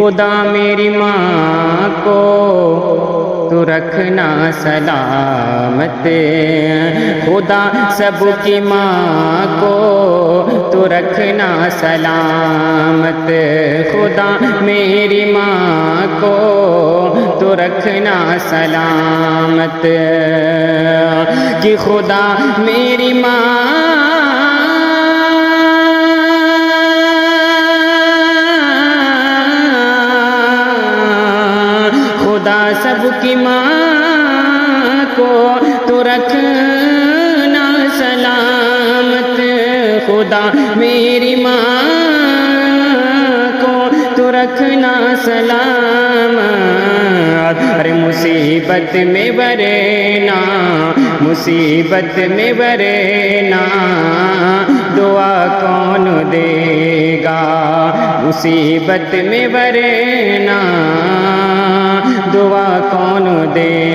خدا میری ماں کو تو رکھنا سلامت، خدا سب کی ماں کو تو رکھنا سلامت، خدا میری ماں کو تو رکھنا سلامت، کہ خدا میری ماں سب کی ماں کو تو رکھنا سلامت، خدا میری ماں کو تو رکھنا سلامت، ارے مصیبت میں ورنہ مصیبت میں ورنہ دعا کون دے گا، مصیبت میں ورنہ دعا کون دے